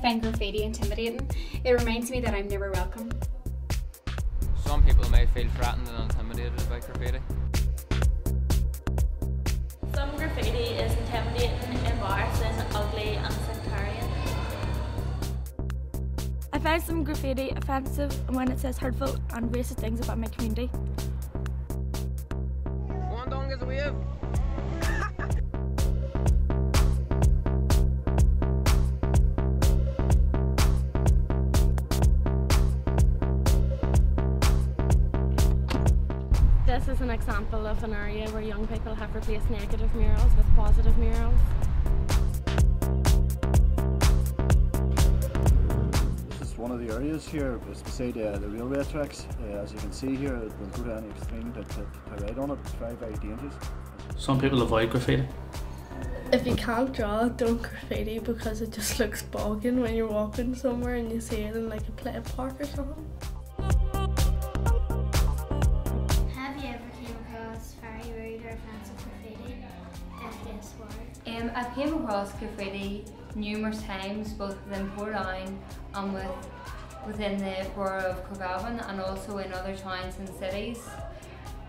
find graffiti intimidating. It reminds me that I'm never welcome. Some people may feel threatened and intimidated by graffiti. Some graffiti is intimidating, embarrassing, ugly and sectarian. I find some graffiti offensive when it says hurtful and racist things about my community. One dong is a wave. This is an example of an area where young people have replaced negative murals with positive murals. This is one of the areas here, it's beside the railway tracks. As you can see here, it will go to any extreme to ride on it. It's very, very dangerous. Some people avoid graffiti. If you can't draw it, don't graffiti because it just looks bogging when you're walking somewhere and you see it in like a play park or something. Very rude or offensive graffiti? If yes, why? I've came across graffiti numerous times, both within Portdown and within the borough of Craigavon and also in other towns and cities.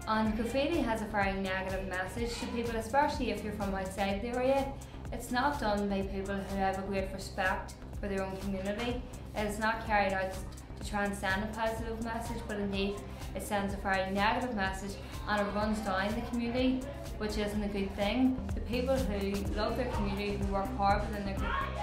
And graffiti has a very negative message to people, especially if you're from outside the area. It's not done by people who have a great respect for their own community. It is not carried out to try and send a positive message, but indeed it sends a very negative message and it runs down the community, which isn't a good thing. The people who love their community, who work hard within their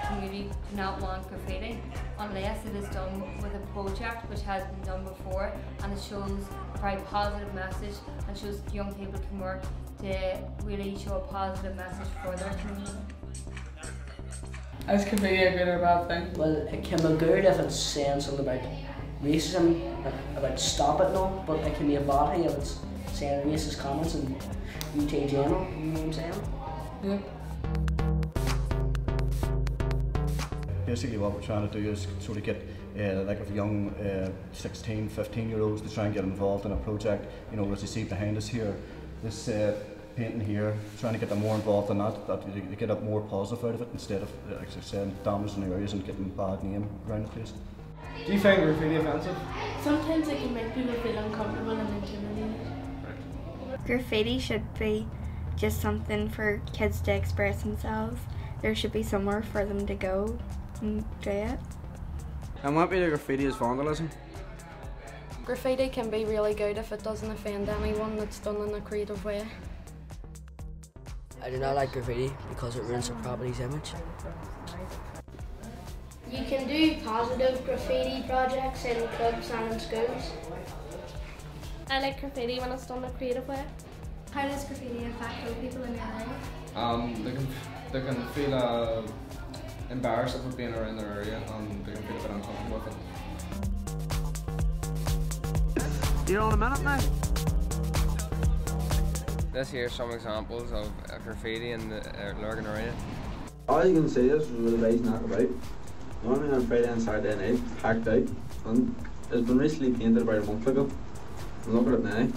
community, do not want graffiti unless it is done with a project which has been done before and it shows a very positive message and shows that young people can work to really show a positive message for their community. Is graffiti a good or bad thing? Well, it can be good if it's saying something about racism, about stop it now, but it can be a bad thing if it's saying racist comments and UT general, you know what I'm saying? Yeah. Basically what we're trying to do is sort of get like of young 16, 15-year-olds to try and get involved in a project, you know, as you see behind us here, this painting here, trying to get them more involved in that they get a more positive out of it instead of, like I said, damaging the areas and getting a bad name around the place. Do you find graffiti offensive? Sometimes it can make people feel uncomfortable and intimidated. Graffiti should be just something for kids to express themselves. There should be somewhere for them to go and do it. And what bit of graffiti is vandalism? Graffiti can be really good if it doesn't offend anyone that's done in a creative way. I do not like graffiti because it ruins the property's image. You can do positive graffiti projects in clubs and in schools. I like graffiti when it's done in a creative way. How does graffiti affect other people in your life? They can feel embarrassed of being around their area and they can feel a bit uncomfortable with it. You're on a minute now? This here is some examples of graffiti in the Lurgan area. All you can see is the guys knock about. Normally on Friday and Saturday night, packed out, and it's been recently painted about a month ago. And look at it now.